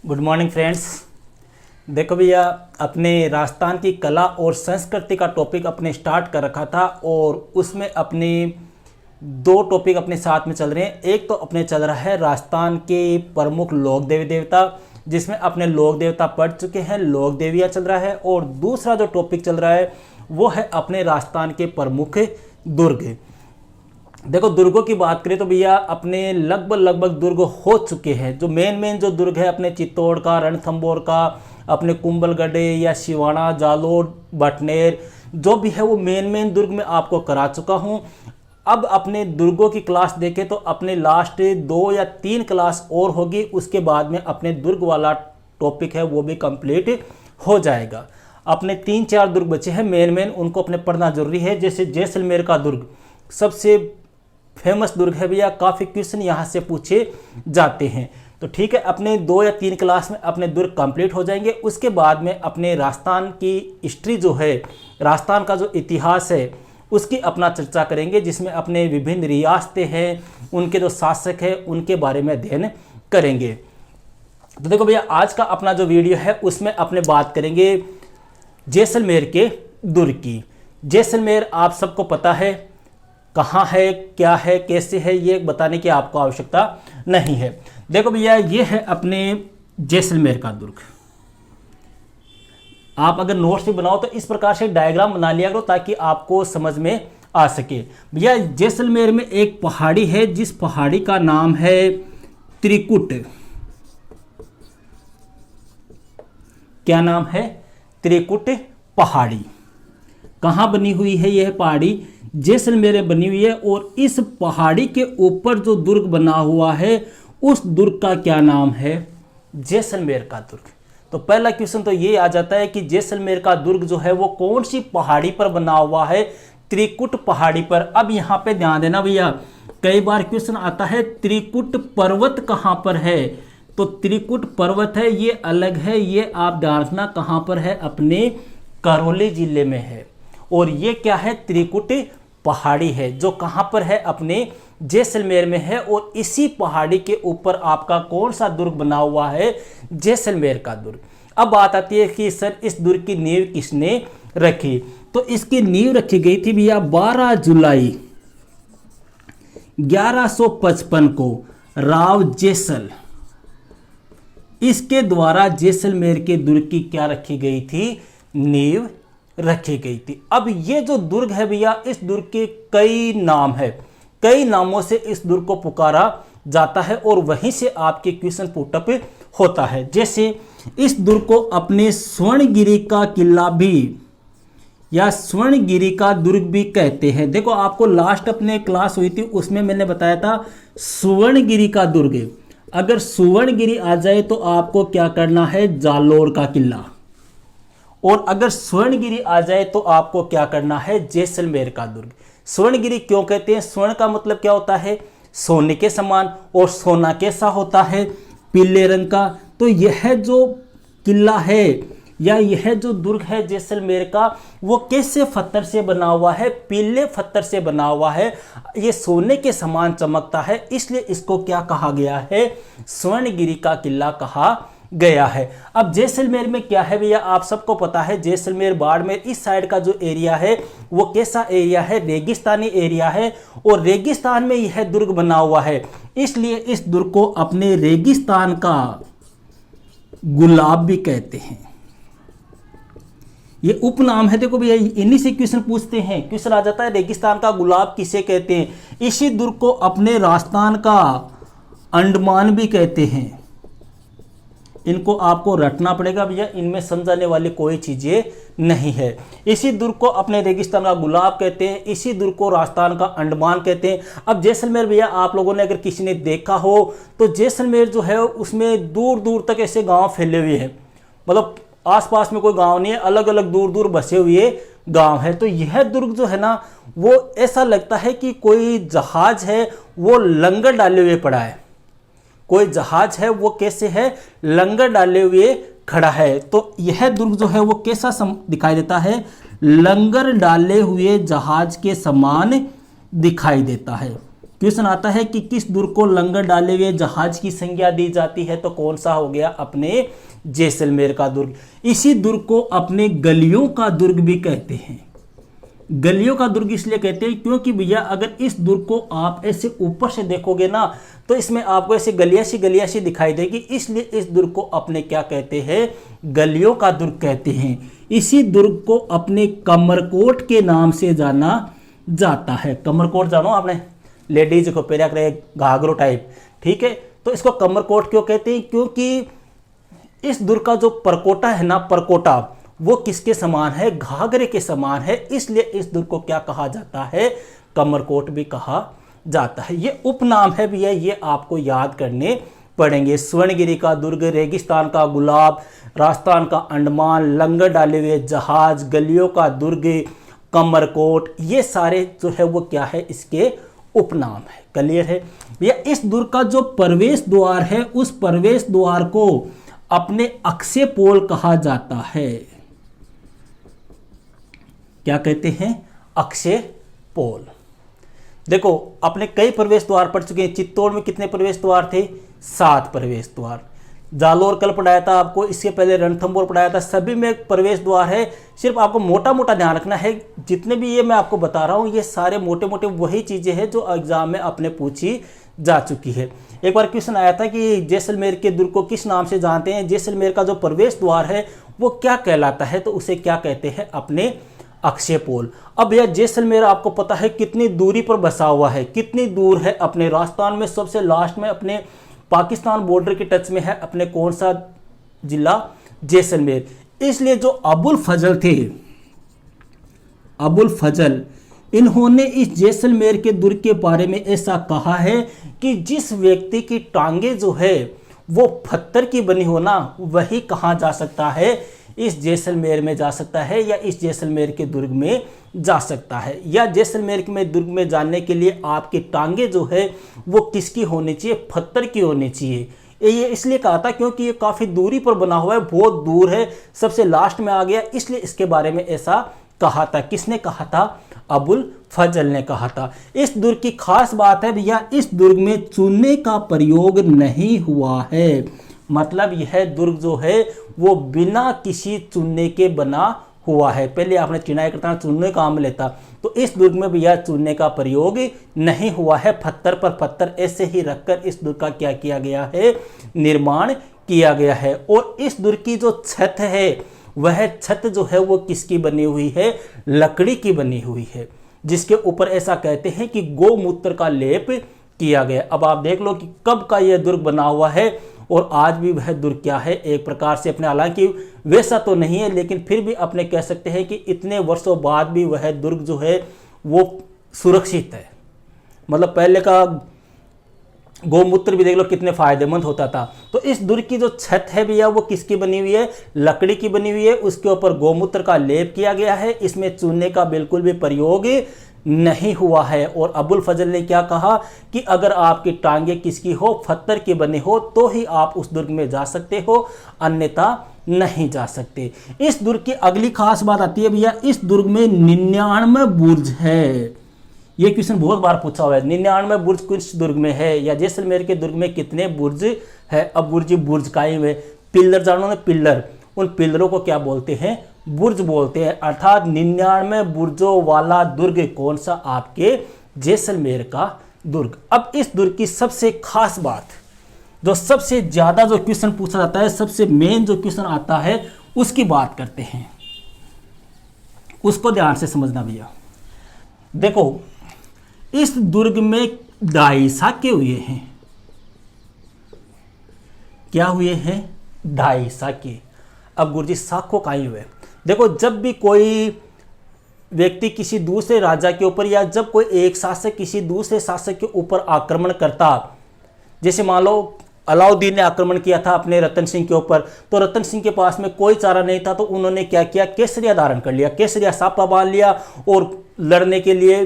Good morning friends. देखो भैया, अपने राजस्थान की कला और संस्कृति का टॉपिक अपने स्टार्ट कर रखा था और उसमें अपने दो टॉपिक अपने साथ में चल रहे हैं। एक तो अपने चल रहा है राजस्थान के प्रमुख लोक देवी देवता, जिसमें अपने लोक देवता पढ़ चुके हैं, लोक देवियाँ चल रहा है। और दूसरा जो टॉपिक चल रहा है वो है अपने राजस्थान के प्रमुख दुर्ग। देखो, दुर्गों की बात करें तो भैया अपने लगभग दुर्ग हो चुके हैं। जो मेन जो दुर्ग है अपने चित्तौड़ का, रणथंभौर का, अपने कुंभलगढ़ या सिवाना, जालोर, बटनेर, जो भी है वो मेन दुर्ग में आपको करा चुका हूँ। अब अपने दुर्गों की क्लास देखें तो अपने लास्ट 2 या 3 क्लास और होगी, उसके बाद में अपने दुर्ग वाला टॉपिक है वो भी कंप्लीट हो जाएगा। अपने 3-4 दुर्ग बचे हैं मेन, उनको अपने पढ़ना जरूरी है। जैसे जैसलमेर का दुर्ग सबसे फेमस दुर्ग है भैया, काफ़ी क्वेश्चन यहाँ से पूछे जाते हैं। तो ठीक है, अपने 2 या 3 क्लास में अपने दुर्ग कंप्लीट हो जाएंगे। उसके बाद में अपने राजस्थान की हिस्ट्री जो है, राजस्थान का जो इतिहास है उसकी अपना चर्चा करेंगे, जिसमें अपने विभिन्न रियासतें हैं, उनके जो शासक हैं उनके बारे में अध्ययन करेंगे। तो देखो भैया, आज का अपना जो वीडियो है उसमें अपने बात करेंगे जैसलमेर के दुर्ग की। जैसलमेर आप सबको पता है कहाँ है, क्या है, कैसे है, ये बताने की आपको आवश्यकता नहीं है। देखो भैया, ये है अपने जैसलमेर का दुर्ग। आप अगर नोट्स भी बनाओ तो इस प्रकार से डायग्राम बना लिया करो ताकि आपको समझ में आ सके। भैया, जैसलमेर में एक पहाड़ी है जिस पहाड़ी का नाम है त्रिकुट। क्या नाम है? त्रिकुट पहाड़ी। कहाँ बनी हुई है यह पहाड़ी? जैसलमेर में बनी हुई है। और इस पहाड़ी के ऊपर जो दुर्ग बना हुआ है उस दुर्ग का क्या नाम है? जैसलमेर का दुर्ग। तो पहला क्वेश्चन तो ये आ जाता है कि जैसलमेर का दुर्ग जो है वो कौन सी पहाड़ी पर बना हुआ है? त्रिकुट पहाड़ी पर। अब यहाँ पे ध्यान देना भैया, कई बार क्वेश्चन आता है त्रिकुट पर्वत कहाँ पर है? तो त्रिकुट पर्वत है ये अलग है, ये आप ध्यान रखना कहाँ पर है? अपने करौली जिले में है। और ये क्या है? त्रिकुट पहाड़ी है, जो कहाँ पर है? अपने जैसलमेर में है। और इसी पहाड़ी के ऊपर आपका कौन सा दुर्ग बना हुआ है? जैसलमेर का दुर्ग। अब बात आती है कि सर इस दुर्ग की नींव किसने रखी? तो इसकी नींव रखी गई थी भैया 12 जुलाई 1155 को राव जैसल, इसके द्वारा जैसलमेर के दुर्ग की क्या रखी गई थी? नींव रखी गई थी। अब ये जो दुर्ग है भैया, इस दुर्ग के कई नाम है, कई नामों से इस दुर्ग को पुकारा जाता है और वहीं से आपके क्वेश्चन पुटअप होता है। जैसे इस दुर्ग को अपने स्वर्णगिरी का किला भी या स्वर्णगिरी का दुर्ग भी कहते हैं। देखो, आपको लास्ट अपने क्लास हुई थी उसमें मैंने बताया था सुवर्णगिरी का दुर्ग। अगर सुवर्णगिरी आ जाए तो आपको क्या करना है? जालोर का किला। और अगर स्वर्णगिरी आ जाए तो आपको क्या करना है? जैसलमेर का दुर्ग। स्वर्णगिरी क्यों कहते हैं? स्वर्ण का मतलब क्या होता है? सोने के समान। और सोना कैसा होता है? पीले रंग का। तो यह जो किला है या यह जो दुर्ग है जैसलमेर का, वो कैसे पत्थर से बना हुआ है? पीले पत्थर से बना हुआ है। ये सोने के समान चमकता है, इसलिए इसको क्या कहा गया है? स्वर्णगिरी का किला कहा गया है। अब जैसलमेर में क्या है भैया, आप सबको पता है जैसलमेर बाड़मेर इस साइड का जो एरिया है वो कैसा एरिया है? रेगिस्तानी एरिया है। और रेगिस्तान में यह दुर्ग बना हुआ है, इसलिए इस दुर्ग को अपने रेगिस्तान का गुलाब भी कहते हैं। ये उपनाम है। देखो भैया, इन्हीं से क्वेश्चन पूछते हैं, क्वेश्चन आ जाता है रेगिस्तान का गुलाब किसे कहते हैं? इसी दुर्ग को अपने राजस्थान का अंडमान भी कहते हैं। इनको आपको रटना पड़ेगा भैया, इनमें समझाने वाली कोई चीजें नहीं है। इसी दुर्ग को अपने रेगिस्तान का गुलाब कहते हैं, इसी दुर्ग को राजस्थान का अंडमान कहते हैं। अब जैसलमेर भैया, आप लोगों ने अगर किसी ने देखा हो तो जैसलमेर जो है उसमें दूर दूर तक ऐसे गांव फैले हुए हैं, मतलब आसपास में कोई गांव नहीं है, अलग अलग दूर दूर बसे हुए गांव है। तो यह दुर्ग जो है ना, वो ऐसा लगता है कि कोई जहाज है वो लंगर डाले हुए पड़ा है। कोई जहाज है वो कैसे है? लंगर डाले हुए खड़ा है। तो यह दुर्ग जो है वो कैसा दिखाई देता है? लंगर डाले हुए जहाज के समान दिखाई देता है। क्वेश्चन आता है कि किस दुर्ग को लंगर डाले हुए जहाज की संज्ञा दी जाती है, तो कौन सा हो गया, अपने जैसलमेर का दुर्ग। इसी दुर्ग को अपने गलियों का दुर्ग भी कहते हैं। गलियों का दुर्ग इसलिए कहते हैं क्योंकि भैया अगर इस दुर्ग को आप ऐसे ऊपर से देखोगे ना तो इसमें आपको ऐसे गलियां सी दिखाई देगी, इसलिए इस दुर्ग को अपने क्या कहते हैं, गलियों का दुर्ग कहते हैं। इसी दुर्ग को अपने कमरकोट के नाम से जाना जाता है। कमरकोट जानो आपने, लेडीज को पेरा करे घाघरो टाइप, ठीक है। तो इसको कमरकोट क्यों कहते हैं, क्योंकि इस दुर्ग का जो परकोटा है ना, परकोटा वो किसके समान है, घाघरे के समान है, इसलिए इस दुर्ग को क्या कहा जाता है, कमरकोट भी कहा जाता है। ये उपनाम है भैया, ये आपको याद करने पड़ेंगे। स्वर्णगिरी का दुर्ग, रेगिस्तान का गुलाब, राजस्थान का अंडमान, लंगर डाले हुए जहाज, गलियों का दुर्ग, कमरकोट, ये सारे जो है वो क्या है, इसके उपनाम है। क्लियर है भैया। इस दुर्ग का जो प्रवेश द्वार है, उस प्रवेश द्वार को अपने अक्षय पोल कहा जाता है। क्या कहते हैं, अक्षय पोल। देखो अपने कई प्रवेश द्वार पढ़ चुके हैं। चित्तौड़ में कितने प्रवेश द्वार थे, 7 प्रवेश द्वार। जालोर कल पढ़ाया था आपको, इसके पहले रणथंभौर पढ़ाया था, सभी में एक प्रवेश द्वार है। सिर्फ आपको मोटा मोटा ध्यान रखना है, जितने भी ये मैं आपको बता रहा हूँ ये सारे मोटे मोटे वही चीज़ें हैं जो एग्जाम में अपने पूछी जा चुकी है। एक बार क्वेश्चन आया था कि जैसलमेर के दुर्ग को किस नाम से जानते हैं, जैसलमेर का जो प्रवेश द्वार है वो क्या कहलाता है, तो उसे क्या कहते हैं, अपने अक्षय पोल। अब यह जैसलमेर आपको पता है कितनी दूरी पर बसा हुआ है, कितनी दूर है, अपने राजस्थान में सबसे लास्ट में, अपने पाकिस्तान बॉर्डर के टच में है, अपने कौन सा जिला, जैसलमेर। इसलिए जो अबुल फजल थे, अबुल फजल, इन्होंने इस जैसलमेर के दुर्ग के बारे में ऐसा कहा है कि जिस व्यक्ति की टांगे जो है वो पत्थर की बनी हो ना, वही कहाँ जा सकता है, इस जैसलमेर में जा सकता है, या इस जैसलमेर के दुर्ग में जा सकता है। या जैसलमेर में दुर्ग में जाने के लिए आपकी टांगे जो है वो किसकी होनी चाहिए, पत्थर की होनी चाहिए। ये इसलिए कहा था क्योंकि ये काफ़ी दूरी पर बना हुआ है, बहुत दूर है, सबसे लास्ट में आ गया, इसलिए इसके बारे में ऐसा कहा था। किसने कहा था, अबुल फजल ने कहा था। इस दुर्ग की खास बात है भैया, इस दुर्ग में चूने का प्रयोग नहीं हुआ है। मतलब यह दुर्ग जो है वो बिना किसी चूने के बना हुआ है। पहले आपने चिनाई करता चूने काम लेता, तो इस दुर्ग में भैया चूने का प्रयोग नहीं हुआ है। पत्थर पर पत्थर ऐसे ही रखकर इस दुर्ग का क्या किया गया है, निर्माण किया गया है। और इस दुर्ग की जो छत है, वह छत जो है वो किसकी बनी हुई है, लकड़ी की बनी हुई है, जिसके ऊपर ऐसा कहते हैं कि गोमूत्र का लेप किया गया। अब आप देख लो कि कब का यह दुर्ग बना हुआ है, और आज भी वह दुर्ग क्या है, एक प्रकार से अपने, हालांकि वैसा तो नहीं है लेकिन फिर भी अपने कह सकते हैं कि इतने वर्षों बाद भी वह दुर्ग जो है वो सुरक्षित है। मतलब पहले का गोमूत्र भी देख लो कितने फायदेमंद होता था। तो इस दुर्ग की जो छत है भैया वो किसकी बनी हुई है, लकड़ी की बनी हुई है, उसके ऊपर गोमूत्र का लेप किया गया है, इसमें चूने का बिल्कुल भी प्रयोग नहीं हुआ है। और अबुल फजल ने क्या कहा कि अगर आपकी टांगे किसकी हो, पत्थर की बनी हो, तो ही आप उस दुर्ग में जा सकते हो, अन्यथा नहीं जा सकते। इस दुर्ग की अगली खास बात आती है भैया, इस दुर्ग में 99 बुर्ज है। ये क्वेश्चन बहुत बार पूछा हुआ है, 99 बुर्ज किस दुर्ग में है, या जैसलमेर के दुर्ग में कितने बुर्ज है। अब बुर्ज कायम है, पिल्लर जानो ना, पिल्लर, उन पिल्लरों को क्या बोलते हैं, बुर्ज बोलते हैं। अर्थात 99 बुर्जों वाला दुर्ग कौन सा, आपके जैसलमेर का दुर्ग। अब इस दुर्ग की सबसे खास बात, जो सबसे ज्यादा जो क्वेश्चन पूछा जाता है, सबसे मेन जो क्वेश्चन आता है, उसकी बात करते हैं, उसको ध्यान से समझना भैया। देखो इस दुर्ग में ढाई साके हुए हैं। क्या हुए हैं, ढाई साके। अब गुरुजी साको काहे हुए, देखो जब भी कोई व्यक्ति किसी दूसरे राजा के ऊपर, या जब कोई एक शासक किसी दूसरे शासक के ऊपर आक्रमण करता, जैसे मान लो अलाउद्दीन ने आक्रमण किया था अपने रतन सिंह के ऊपर, तो रतन सिंह के पास में कोई चारा नहीं था, तो उन्होंने क्या किया, केसरिया धारण कर लिया, केसरिया सापा बांध लिया, और लड़ने के लिए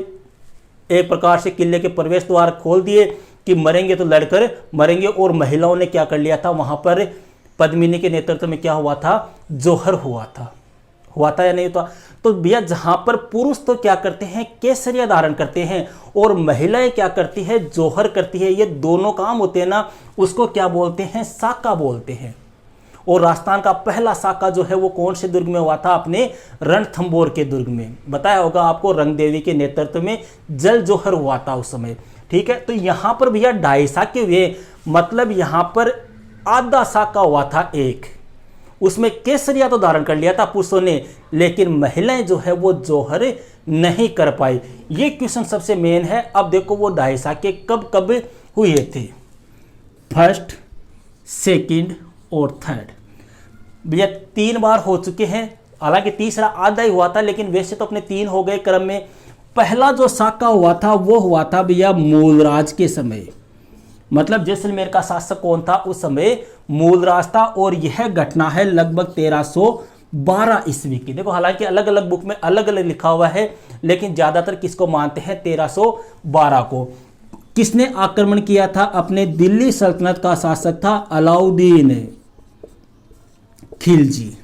एक प्रकार से किले के प्रवेश द्वार खोल दिए कि मरेंगे तो लड़कर मरेंगे। और महिलाओं ने क्या कर लिया था, वहां पर पद्मिनी के नेतृत्व में क्या हुआ था, जोहर हुआ था, हुआ था या नहीं हुआ? तो भैया जहां पर पुरुष तो क्या करते हैं, केसरिया धारण करते हैं, और महिलाएं क्या करती है, जौहर करती है। ये दोनों काम होते हैं ना, उसको क्या बोलते हैं, साका बोलते हैं। और राजस्थान का पहला साका जो है वो कौन से दुर्ग में हुआ था, अपने रणथंभौर के दुर्ग में। बताया होगा आपको, रंग देवी के नेतृत्व में जल जौहर हुआ था उस समय। ठीक है, तो यहां पर भैया 2.5 साके हुए, मतलब यहां पर आधा साका हुआ था एक, उसमें केसरिया तो धारण कर लिया था पुरुषों ने, लेकिन महिलाएं जो है वो जौहर नहीं कर पाई। ये क्वेश्चन सबसे मेन है। अब देखो वो 2.5 साके कब कब हुए थे, फर्स्ट, सेकंड और थर्ड। भैया 3 बार हो चुके हैं, हालांकि तीसरा आधा ही हुआ था, लेकिन वैसे तो अपने 3 हो गए क्रम में। पहला जो साका हुआ था वो हुआ था भैया मूलराज के समय, मतलब जैसलमेर का शासक कौन था उस समय, मूलराज था। और यह घटना है लगभग 1312 ईस्वी की। देखो हालांकि अलग अलग बुक में अलग अलग लिखा हुआ है, लेकिन ज्यादातर किसको मानते हैं, 1312 को। किसने आक्रमण किया था, अपने दिल्ली सल्तनत का शासक था अलाउद्दीन खिलजी।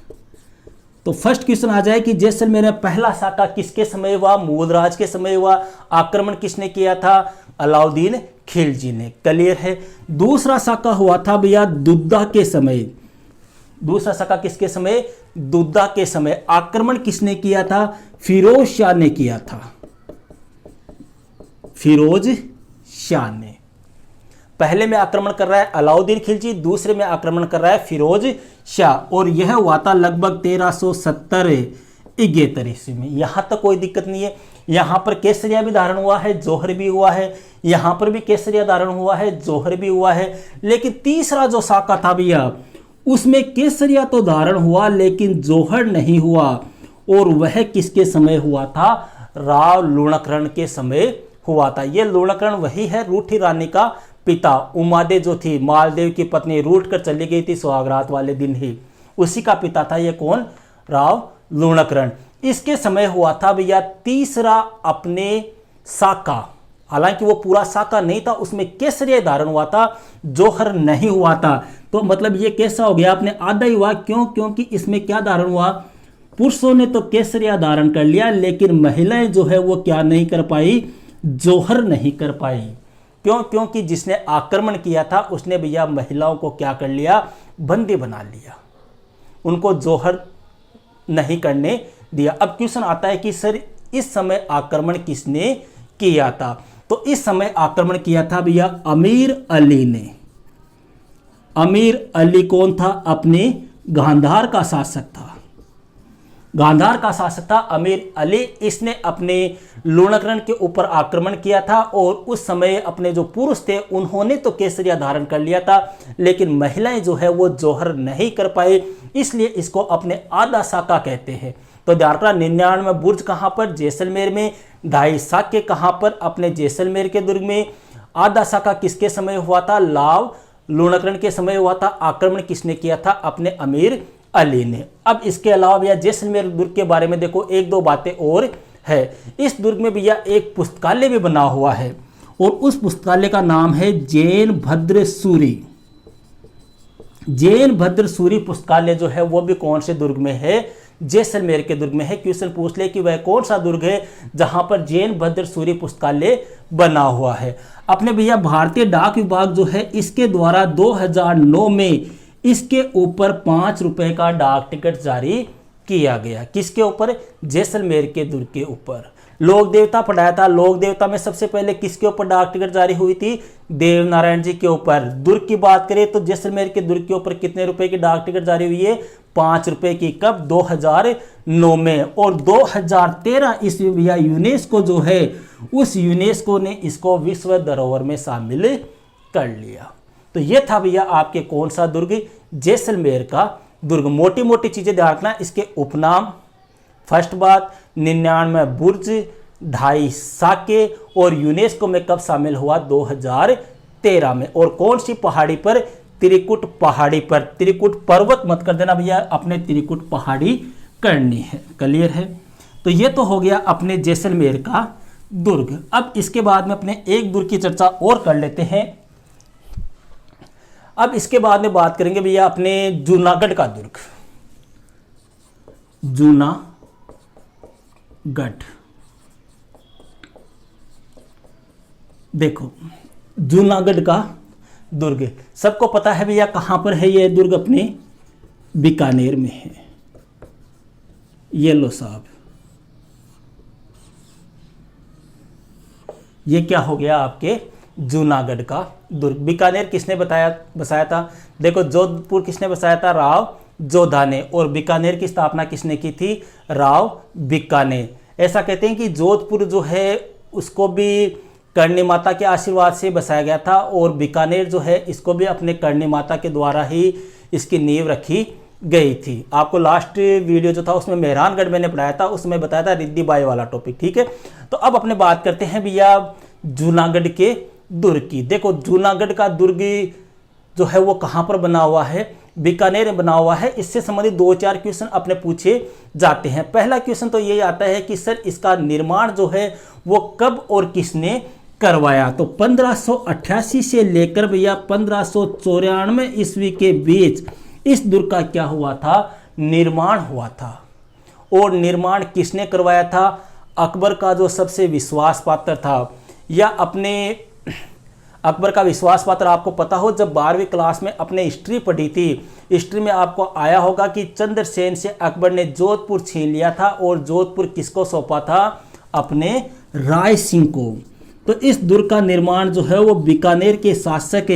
तो फर्स्ट क्वेश्चन आ जाए कि जैसलमेर में पहला साका किसके समय हुआ, मूलराज के समय हुआ। आक्रमण किसने किया था, अलाउद्दीन खिलजी ने। क्लियर है। दूसरा साका हुआ था भैया दुद्दा के समय। दूसरा साका किसके समय, दुद्दा के समय। आक्रमण किसने किया था, फिरोज शाह ने किया था, फिरोज शाह ने। पहले में आक्रमण कर रहा है अलाउद्दीन खिलजी, दूसरे में आक्रमण कर रहा है फिरोज शाह, और यह हुआ था लगभग 1370 ईस्वी में। यहां तक कोई दिक्कत नहीं है। यहां पर केसरिया भी धारण हुआ है, जौहर भी हुआ है, यहां पर भी केसरिया धारण हुआ है, जौहर भी हुआ है। लेकिन तीसरा जो साका था भैया, उसमें केसरिया तो धारण हुआ लेकिन जौहर नहीं हुआ, और वह किसके समय हुआ था, राव लूणकरण के समय हुआ था। यह लूणकरण वही है रूठी रानी का पिता, उमादे जो थी मालदेव की पत्नी, रूठ कर चली गई थी सुहागरात वाले दिन ही, उसी का पिता था ये कौन, राव लूणकरण। इसके समय हुआ था भैया तीसरा अपने साका। हालांकि वो पूरा साका नहीं था, उसमें केसरिया धारण हुआ था, जौहर नहीं हुआ था। तो मतलब ये कैसा हो गया, आपने आधा ही हुआ। क्यों, क्योंकि इसमें क्या धारण हुआ, पुरुषों ने तो केसरिया धारण कर लिया, लेकिन महिलाएं जो है वो क्या नहीं कर पाई, जौहर नहीं कर पाई। क्यों, क्योंकि जिसने आक्रमण किया था उसने भैया महिलाओं को क्या कर लिया, बंदी बना लिया, उनको जौहर नहीं करने दिया। अब क्वेश्चन आता है कि सर इस समय आक्रमण किसने किया था, तो इस समय आक्रमण किया था भैया अमीर अली ने। अमीर अली कौन था, अपने गांधार का शासक था, गांधार का शासक था अमीर अली। इसने अपने लूणकरण के ऊपर आक्रमण किया था, और उस समय अपने जो पुरुष थे उन्होंने तो केसरिया धारण कर लिया था, लेकिन महिलाएं जो है वो जौहर नहीं कर पाए, इसलिए इसको अपने आधा साका कहते हैं। तो ध्यान रखना, 99 बुर्ज कहां पर, जैसलमेर में। 2.5 साके कहां पर, अपने जैसलमेर के दुर्ग में। आधा साका किसके समय हुआ था, लाव लूणकरण के समय हुआ था। आक्रमण किसने किया था, अपने अमीर अली ने। अब इसके अलावा भैया जैसलमेर दुर्ग के बारे में देखो 1-2 बातें और है। इस दुर्ग में भैया एक पुस्तकालय भी बना हुआ है, और उस पुस्तकालय का नाम है जैन भद्र सूरी। जैन भद्र सूरी पुस्तकालय जो है वो भी कौन से दुर्ग में है, जैसलमेर के दुर्ग में है। क्वेश्चन पूछ ले कि वह कौन सा दुर्ग है जहां पर जैन भद्र सूरी पुस्तकालय बना हुआ है। अपने भैया भारतीय डाक विभाग जो है इसके द्वारा 2009 में इसके ऊपर 5 रुपए का डाक टिकट जारी किया गया। किसके ऊपर, जैसलमेर के दुर्ग के ऊपर। लोक देवता पढ़ाया था, लोक देवता में सबसे पहले किसके ऊपर डाक टिकट जारी हुई थी, देवनारायण जी के ऊपर। दुर्ग की बात करें तो जैसलमेर के दुर्ग के ऊपर कितने रुपए की डाक टिकट जारी हुई है, 5 रुपए की। कब, 2009 में। और 2013 ईस्वी भैया यूनेस्को जो है, उस यूनेस्को ने इसको विश्व धरोहर में शामिल कर लिया। तो ये था भैया आपके कौन सा दुर्ग, जैसलमेर का दुर्ग। मोटी मोटी चीजें ध्यान रखना, इसके उपनाम, फर्स्ट बात 99 बुर्ज, 2.5 साके, और यूनेस्को में कब शामिल हुआ, 2013 में। और कौन सी पहाड़ी पर, त्रिकुट पहाड़ी पर। त्रिकुट पर्वत मत कर देना भैया, अपने त्रिकुट पहाड़ी करनी है। क्लियर है। तो ये तो हो गया अपने जैसलमेर का दुर्ग। अब इसके बाद में अपने एक दुर्ग की चर्चा और कर लेते हैं। अब इसके बाद में बात करेंगे भैया अपने जूनागढ़ का दुर्ग। जूनागढ़। देखो जूनागढ़ का दुर्ग सबको पता है भैया कहां पर है ये दुर्ग, अपने बीकानेर में है। ये लो साहब, ये क्या हो गया आपके जूनागढ़ का दुर्ग। बीकानेर किसने बसाया था? देखो जोधपुर किसने बसाया था? राव जोधा ने। और बीकानेर की स्थापना किसने की थी? राव बीकानेर। ऐसा कहते हैं कि जोधपुर जो है उसको भी करणी माता के आशीर्वाद से बसाया गया था, और बीकानेर जो है इसको भी अपने करणी माता के द्वारा ही इसकी नींव रखी गई थी। आपको लास्ट वीडियो जो था उसमें मेहरानगढ़ मैंने पढ़ाया था, उसमें बताया था रिद्धी बाई वाला टॉपिक, ठीक है। तो अब अपने बात करते हैं भैया जूनागढ़ के दुर्ग की। देखो जूनागढ़ का दुर्ग जो है वो कहाँ पर बना हुआ है? बीकानेर में बना हुआ है। इससे संबंधित 2-4 क्वेश्चन अपने पूछे जाते हैं। पहला क्वेश्चन तो ये आता है कि सर इसका निर्माण जो है वो कब और किसने करवाया? तो 1588 से लेकर भैया 1594 ईस्वी के बीच इस दुर्ग का क्या हुआ था? निर्माण हुआ था। और निर्माण किसने करवाया था? अकबर का जो सबसे विश्वास पात्र था, या अपने अकबर का विश्वास पात्र आपको पता हो, जब 12वीं क्लास में अपने हिस्ट्री पढ़ी थी, हिस्ट्री में आपको आया होगा कि चंद्रसेन से अकबर ने जोधपुर छीन लिया था, और जोधपुर किसको सौंपा था? अपने राय सिंह को। तो इस दुर्ग का निर्माण जो है वो बीकानेर के शासक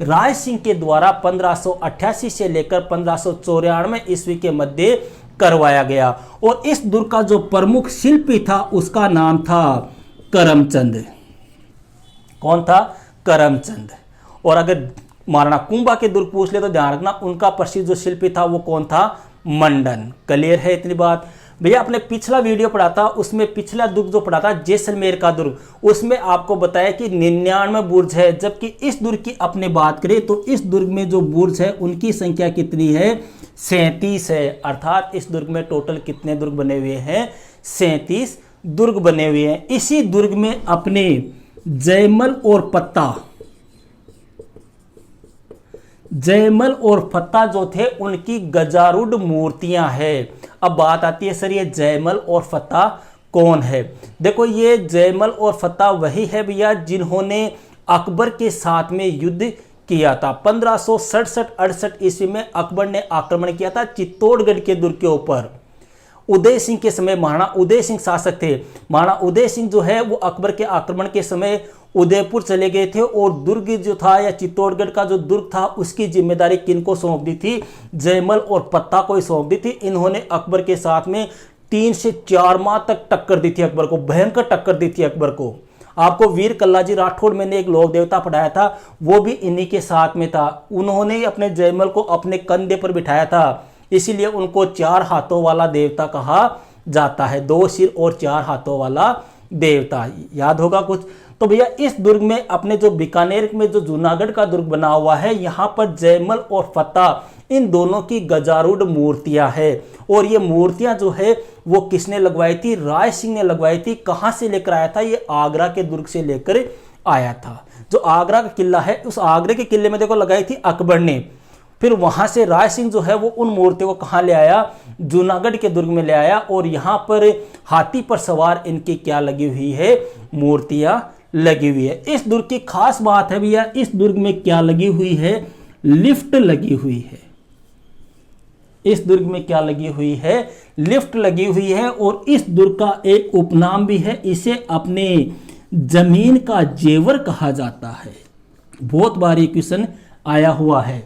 राय सिंह के द्वारा 1588 से लेकर 1594 ईस्वी के मध्य करवाया गया। और इस दुर्ग का जो प्रमुख शिल्पी था उसका नाम था करमचंद। कौन था? करमचंद। और अगर महाराणा कुंभा के दुर्ग पूछ ले तो ध्यान रखना उनका प्रसिद्ध जो शिल्पी था वो कौन था? मंडन। क्लियर है इतनी बात? भैया अपने पिछला वीडियो पढ़ा था, उसमें पिछला दुर्ग जो पढ़ा था जैसलमेर का दुर्ग, उसमें आपको बताया कि 99 बुर्ज है, जबकि इस दुर्ग की अपने बात करें तो इस दुर्ग में जो बुर्ज है उनकी संख्या कितनी है? 37 है। अर्थात इस दुर्ग में टोटल कितने दुर्ग बने हुए हैं? 37 दुर्ग बने हुए हैं। इसी दुर्ग में अपने जयमल और फत्ता जो थे उनकी गजारूढ़ मूर्तियां हैं। अब बात आती है सर ये जयमल और फत्ता कौन है? देखो ये जयमल और फत्ता वही है भैया जिन्होंने अकबर के साथ में युद्ध किया था। 1567-68 ईस्वी में अकबर ने आक्रमण किया था चित्तौड़गढ़ के दुर्ग के ऊपर। उदय सिंह के समय महाराणा उदय सिंह शासक थे। महाराणा उदय सिंह जो है वो अकबर के आक्रमण के समय उदयपुर चले गए थे, और दुर्ग जो था या चित्तौड़गढ़ का जो दुर्ग था उसकी जिम्मेदारी किनको सौंप दी थी? जयमल और फत्ता को ही सौंप दी थी। इन्होंने अकबर के साथ में 3 से 4 माह तक टक्कर दी थी अकबर को, भयंकर टक्कर दी थी अकबर को। आपको वीर कल्लाजी राठौड़ मैंने एक लोक देवता पढ़ाया था, वो भी इन्हीं के साथ में था। उन्होंने अपने जयमल को अपने कंधे पर बिठाया था, इसीलिए उनको 4 हाथों वाला देवता कहा जाता है। 2 सिर और 4 हाथों वाला देवता, याद होगा कुछ। तो भैया इस दुर्ग में अपने जो बीकानेर में जो जूनागढ़ का दुर्ग बना हुआ है, यहाँ पर जयमल और फत्ता इन दोनों की गजारूढ़ मूर्तियां हैं। और ये मूर्तियां जो है वो किसने लगवाई थी? राय सिंह ने लगवाई थी। कहाँ से लेकर आया था? ये आगरा के दुर्ग से लेकर आया था। जो आगरा का किला है उस आगरे के किले में देखो लगाई थी अकबर ने। फिर वहां से राय सिंह जो है वो उन मूर्तियों को कहाँ ले आया? जूनागढ़ के दुर्ग में ले आया। और यहाँ पर हाथी पर सवार इनकी क्या लगी हुई है? मूर्तियां लगी हुई है। इस दुर्ग की खास बात है भैया, इस दुर्ग में क्या लगी हुई है? लिफ्ट लगी हुई है। इस दुर्ग में क्या लगी हुई है? लिफ्ट लगी हुई है। और इस दुर्ग का एक उपनाम भी है, इसे अपने जमीन का जेवर कहा जाता है। बहुत बार ये क्वेश्चन आया हुआ है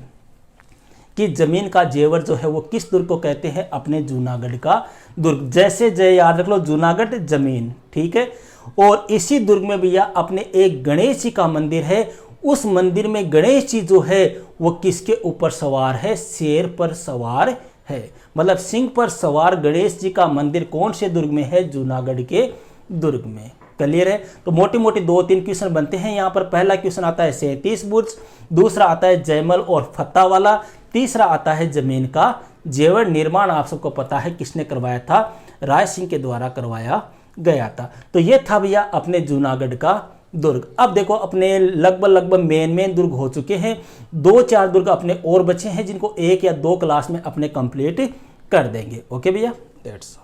कि जमीन का जेवर जो है वो किस दुर्ग को कहते हैं? अपने जूनागढ़ का दुर्ग। जैसे जय याद रख लो, जूनागढ़ जमीन, ठीक है। और इसी दुर्ग में भैया अपने एक गणेश जी का मंदिर है। उस मंदिर में गणेश जी जो है वो किसके ऊपर सवार है? शेर पर सवार है। मतलब सिंह पर सवार गणेश जी का मंदिर कौन से दुर्ग में है? जूनागढ़ के दुर्ग में। क्लियर है? तो मोटी मोटी 2-3 क्वेश्चन बनते हैं यहाँ पर। पहला क्वेश्चन आता है 37 बुर्ज, दूसरा आता है जयमल और फत्ता वाला, तीसरा आता है जमीन का जेवर। निर्माण आप सबको पता है किसने करवाया था? राय सिंह के द्वारा करवाया गया था। तो ये था भैया अपने जूनागढ़ का दुर्ग। अब देखो अपने लगभग मेन दुर्ग हो चुके हैं। 2-4 दुर्ग अपने और बचे हैं जिनको 1 या 2 क्लास में अपने कंप्लीट कर देंगे। ओके भैया। दैट्स